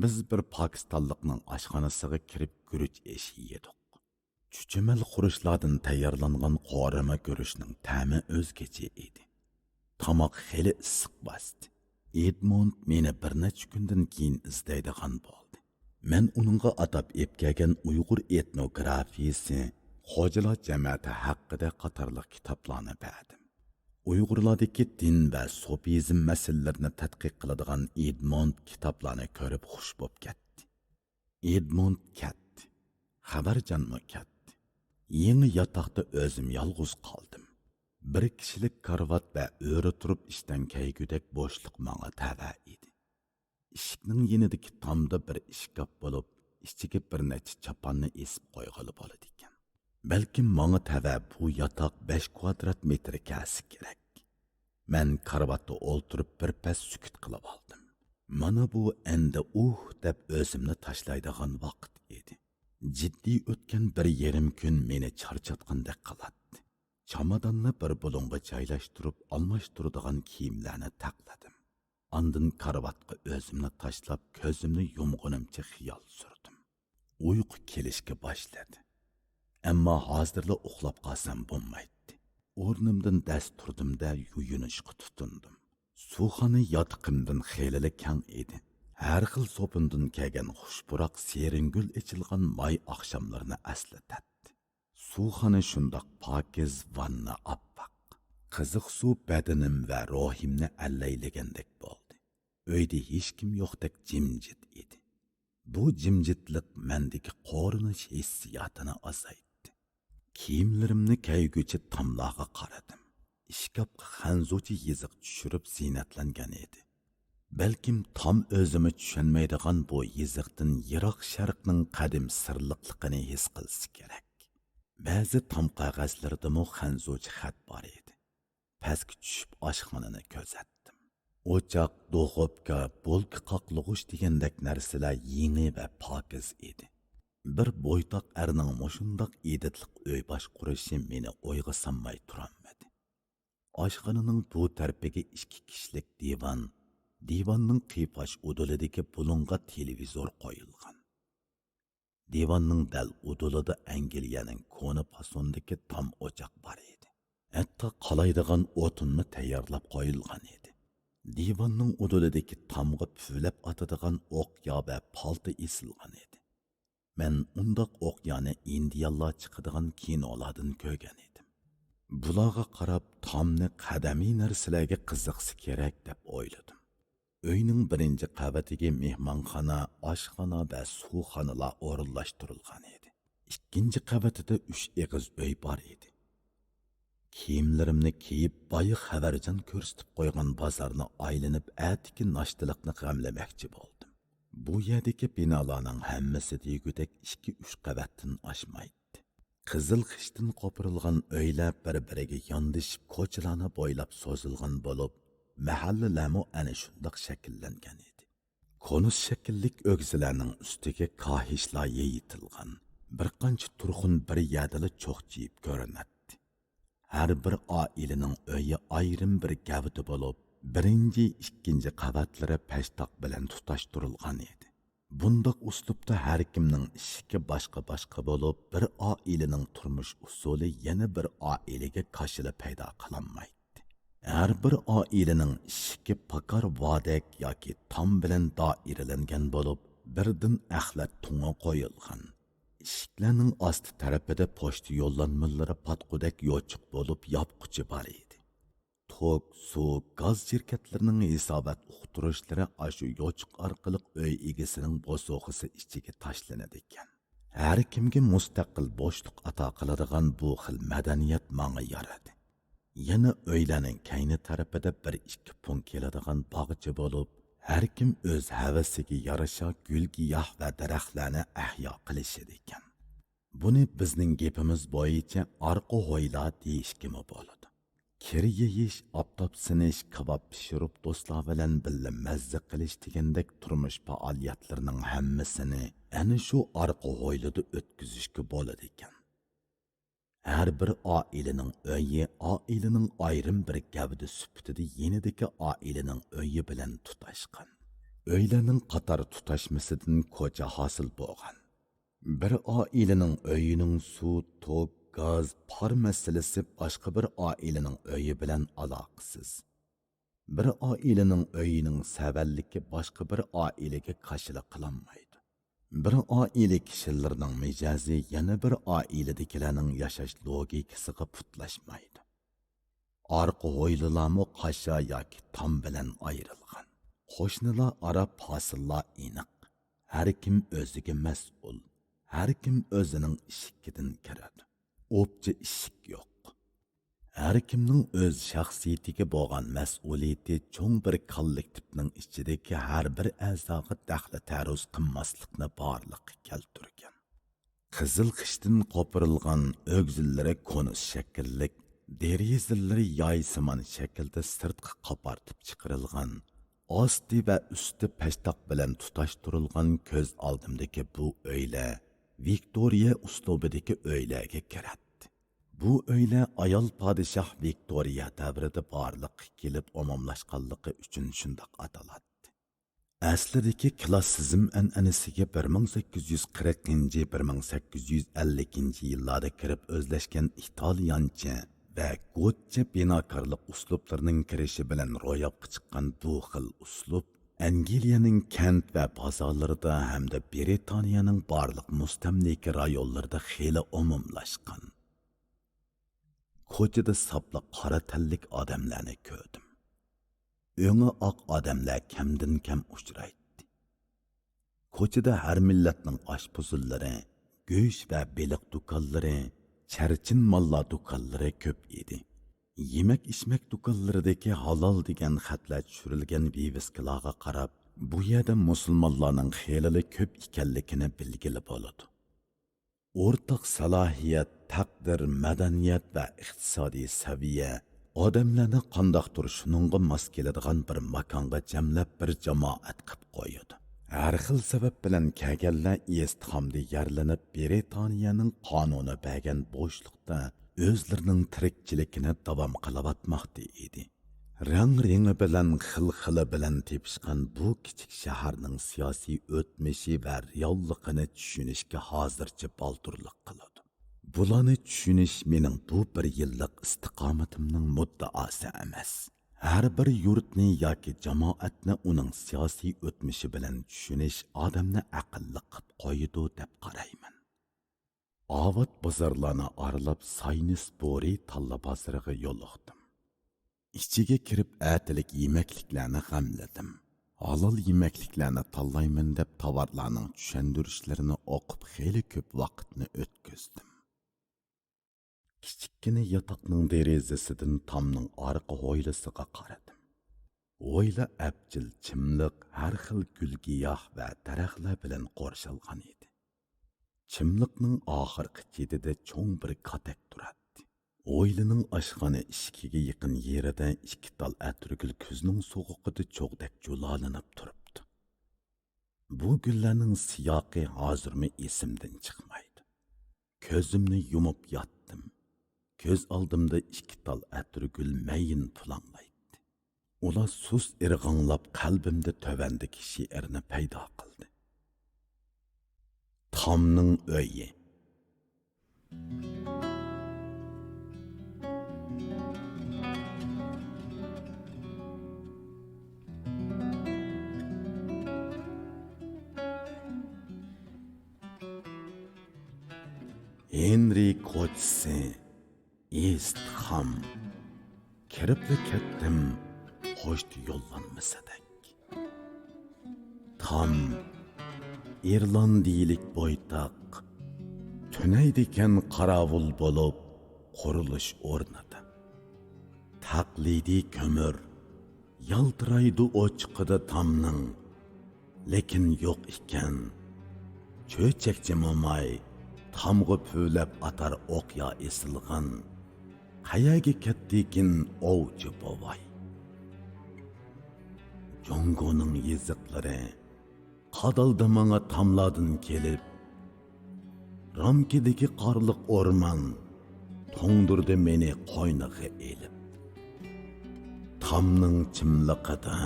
Biz bir Pokistonlikning oshxonasiga kirib guruch eshi yedik. Chuchumel xurishlardan tayyorlangan qorama guruchning ta'mi o'zgacha edi. Tomoq xeli issiq bosdi. Edmund meni bir necha kundan keyin izlaydigan bo'ldi. Men uningga atab kelgan Uyg'ur etnografiyasi, Xo'jalar jamiyati haqida qatorliq kitoblarni berdim. Uyg'urlardagi din va sufizm masalalarini tadqiq qiladigan Edmund kitoblarni ko'rib xush bo'lib ketdi. Edmund ketdi. Xabarjonmi ketdi. Yangi yotoqda o'zim yolg'iz qoldim. Bir kishilik karvat va o'ri turib ishdan kelgudek bo'shliq menga tava edi. Eshikning yonidagi tomda bir ishkop bo'lib, ichiga bir necha choponni esib qo'yg'ili bo'ladi ekan. Balkim menga tava bu yotoq 5 kvadrat metr kelsa kerak. Men karvatda o'ltirib bir pas sukut qilib oldim. Mana bu endi deb o'zimni tashlaydigan vaqt edi. Jiddiy o'tgan bir yarim kun meni charchatgandek qiladi. Chamadonni bir bulonga joylashtirib, almashtiradigan kiyimlarni taqladim. Andin karvatga o'zimni tashlab, ko'zimni yumg'unimcha xiyol surdim. Uyqu kelishga boshladi. Ammo hozirla uxlab qolsam bo'lmaydi. O'rnimdan dast turdimda yuyunishga tutundim. Suvxona yotiqimdan xelili kang edi. Har xil so'pindan kelgan xushpuroq seringul ichilgan may oqshomlarni eslatadi. Suvxona shundoq pokiz, vanna oppoq. Qiziq suv badanim va ruhimni allaylagandek bo'ldi. Uyda hech kim yo'qdek jimjit edi. Bu jimjitlik mendagi qo'rinish hissiyotini azaytdi. Kiyimlarimni kiyguchi tomlarga qaradim. Ishkopga xanzuchi yiziq tushirib ziynatlangan edi. Balkim Tom o'zimi tushunmaydigan bu yiziqdan yiroq sharqning qadim sirliqligini his qilsa kerak. Ba'zi tom qog'ozlardami xanzuchi xat bor edi. Pastga tushib oshxonani kuzatdim. O'choq, do'g'obka, bo'lka qoqlug'ish degandek narsalar yangi va pokiz edi. Bir bo'ytoq erning mushundoq editliq uy bosh qurishi meni o'yga solmay turolmadi. Oshxonaning bu tarafiga 2 kishilik divan, divanning qiyofash udulidagi bulunga televizor qo'yilgan. Divanning dal udulida Angliyaning koni fasondagi tom o'choq bor edi. Hatto qalaydigan o'tinni tayyorlab qo'yilgan edi. Divanning udulidagi tomga puflab atadigan o'qya va palta esilgan edi. Men undaq o'qyani indiyalar chiqadigan kinolardan ko'rgan edim. Bularga qarab Tomni qadamiy narsalarga qiziqsa kerak deb o'yladim. Uyning birinchi qavatiga mehmonxona, oshxona va suvxonalar o'rinlashtirilgan edi. Ikkinchi qavatida 3 eg'iz uy bor edi. Kiyimlarimni kiyib, boyi xabarjon ko'rsatib qo'ygan bozorni aylanib, atiki noshtalikni g'amlamoqchi bo'ldim. Bu yerdagi binolarning hammasi degudek 2-3 qavatdan oshmaydi. Qizil xishdan qopirilgan uylar bir-biriga yondashib ko'chalarni bo'ylab so'zilgan bo'lib, mahallalarmi ana shundoq shakllangan edi. Konus shakllik o'g'zilarning ustiga kahishlar yeyitilgan. Bir qancha turxun bir yerdala cho'qchiyib ko'rinadi. Har bir oilaning uyi ayrim bir gavda bo'lib, birinchi, ikkinchi qavatlari pashtoq bilan tutashtirilgan edi. Bundaq uslubda har kimning ishiki boshqa bo'lib, bir oilaning turmush usuli yana bir oilaga qo'shilib paydo qilinmaydi. Her bir ailenin işiki pakar vadek yoki tom bilan doiralangan bo'lib, birdan axlat tunga qo'yilgan. Ishiklarning osti tarafida pochta yo'llanmalari patqudak yochiq bo'lib yopquchi bor edi. Tok, suv, gaz şirketlarining hisobot uqtirishlari ashu yochiq orqali uy egasining bosoqisi ichiga tashlanadi ekan. Har kimga mustaqil bo'shliq ato qiladigan bu xil madaniyat menga yaradi. Yana uylarning kayni tarafida 1-2 pun keladigan bog'cha bo'lib, har kim o'z havasiga yarasha gul-giyoh va daraxtlarni ahyo qilishadi ekan. Buni bizning gapimiz bo'yicha orqa hoyla deyishga bo'ladi. Kir yeyish, optob sinish, kabob pishirib do'stlar bilan birga mazza qilish degandek turmush faoliyatlarining hammasini ana shu orqa hoylada o'tkazishga bo'ladi ekan. Her bir ailenin öyi, ailenin ayrım bir gavdi süpütüdü yenideki ailenin öyi bilen tutaşkan. Öylenin qatar tutaşmasıdın koca hasıl boğan. Bir ailenin öyünün su, tok, gaz, par meselesi başka bir ailenin öyi bilen alakasız. Bir ailenin öyünün sevelliki başka bir ailege karşılık kılanmaydı. Bir aile kişilerinin mijazi yana bir ailedekilerinin yaşaş logikasiga putlaşmaydı. Arqa hoylilarmı qaşa yoki tam bilan ayrilgan. Qo'shnilar ara fasillar aniq. Har kim o'ziga mas'ul. Har kim o'zining ishikidan kiradi. O'pcha ishik yo'q. Har kimning o'z shaxsiyatiga bo'lgan mas'uliyati cho'ng bir kollektivning ichidagi har bir a'zoga daxli taruz qilmaslikni borliq keltirgan. Qizil qishdan qopirilgan o'gzillari konus shakllik, derizillari yoysimon shaklda sirtqa qopartib chiqarilgan, osti va usti pashtoq bilan tutashtirilgan ko'z oldimdagi bu o'yla Viktoriya uslubidagi o'ylarga kiradi. Bu öyle ayol padişah Viktoriya davrida barliq kelib omomlashganligi uchun shundoq ataladi. Aslidagi klassizm an'anasiga 1840-1850 yillarda kirib o'zlashgan italyancha va go'tcha binokorlik uslublarining kirishi bilan ro'yobga chiqqan bu xil uslub Angliyaning kent va bozorlarida hamda Britaniyaning barliq mustamlika rayonlarida xeyli umumlashgan. Ko'chada sapla qora tanlik odamlarni ko'rdim. Öngü oq odamlar kamdan kam uchraydi. Ko'chada har millatning oshpuzillari, go'sht va beliq do'konlari, charchin mollar do'konlari ko'p edi. Yemak-ichmak do'konlaridagi halol degan xatlar tushirilgan viviskalarga qarab, bu yerda musulmonlarning xeyli ko'p ekanligini bilgili bo'ladi. O'rtaq salohiyat, taqdir, madaniyat va iqtisodiy saviya odamlarni qandoqdir shuningga mos keladigan bir makonga jamlab bir jamoat qilib qo'yadi. Har xil sabab bilan kelganlar istiqomda yarlanib Britaniyaning qonuni bergan bo'shliqda o'zlarining tirikchiligini davom qilayotmoqda edi. Rang-rengi bilan xil-xili bilan tepishgan bu kichik shaharning siyosiy o'tmishi va realligini tushunishga hozircha balturlik qiladi. Bularni tushunish mening bu bir yillik istiqomatimning muddaosi emas. Har bir yurtni yoki jamoatni uning siyosiy o'tmishi bilan tushunish odamni aqlli qilib qo'yidi deb qarayman. Avod bozorlarni aralab Saynisbori talla bozoriga yo'liqdim. İçiga kirib atilik yemekliklarni g'amladim. Halol yemekliklarni tanlayman deb tovarlarning tushuntirishlarini o'qib xeyli ko'p vaqtni o'tkazdim. Kichikkina yotoqning derazasidan tomning orqa hoylasiga qaradim. Hoyla abjil chimliq, har xil gul-giyoh va daraxtlar bilan qo'rshalgan edi. Chimliqning oxirgi chetida cho'ng bir katak turadi. O'ylining oshxona eshigiga yaqin yerida 2 tal atirgul kuzning sovuqida cho'g'dak julalanib turibdi. Bu gullarning siyoqi hozirmi esimdan chiqmaydi. Ko'zimni yumib yotdim. Ko'z oldimda 2 tal atirgul mayin pulanglaydi. Ular sus irg'anglab qalbimda tövandagi she'rni paydo qildi. Tomning o'yi. Henry ko'chisi East Ham kiribli ketdim ho'sh yo'llanmasadak. Tam İrlandiyalik boytaq tüneydiken qaravul bolup quruluş o'rnida. Taqlidi kömür yaltıraydı ochiqida tamning, lekin yo'q ekan. Cho'chakchi momay tamg'i puvlab atar o'qya esilgan. Qayaga ketdikin ovchi bovay. Jongoning yiziqlari qadaldı manga tamladın kelib. Ramkidagi qarliq o'rman to'ngdirdi meni qo'yniga elib. Tamning chimliqida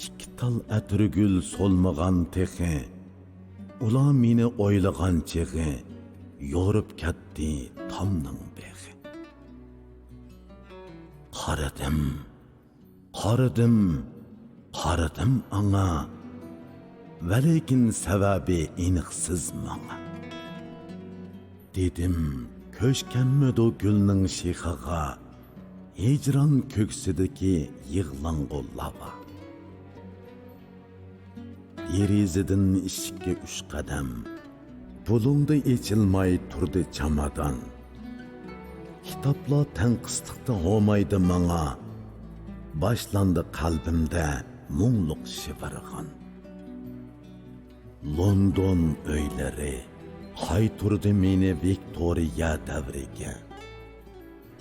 ikki tal atirgul solmagan texi. Ular meni o'ylagan chig'i yorib ketdi tamning beg'i. Qaradim anga, velekin sebebi iniqsiz manga. Dedim, köşkenmedi gülning şihaga, hicran köksideki yığlanğu lava. Derizidin ishikka 3 qadam, bulungda echilmay turdi chamadan. Kitaplar tanqisliqda olmaydi manga, başlandı qalbimda mungluq shivirg'an. London öylari qayturdi meni Victoria davriga.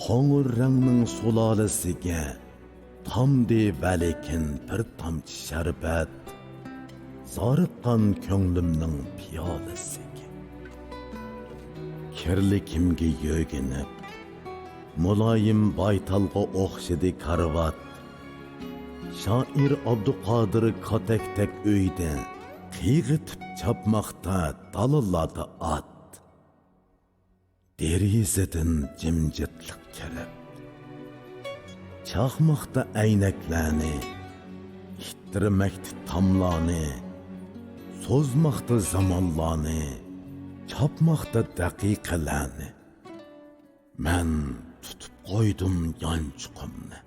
Qo'ng'ir rangning sulolasiga tamdi valekin bir tomchi sharbat zoriqqan ko'nglimning piyolasiga. Kirli kimga yo'ginib muloyim baytalga o'xshidi karvat. Shoir Abduqodir Kotaktek uyda qiyg'itib chapmoqda dalilladi at. Derizidan jimjitlik kelib, chaqmoqda aynaklarni, ittirmakda tamlarni, so'zmoqda zamonlarni, chapmoqda daqiqalarni. Men tutib qo'ydim yonchuqimni.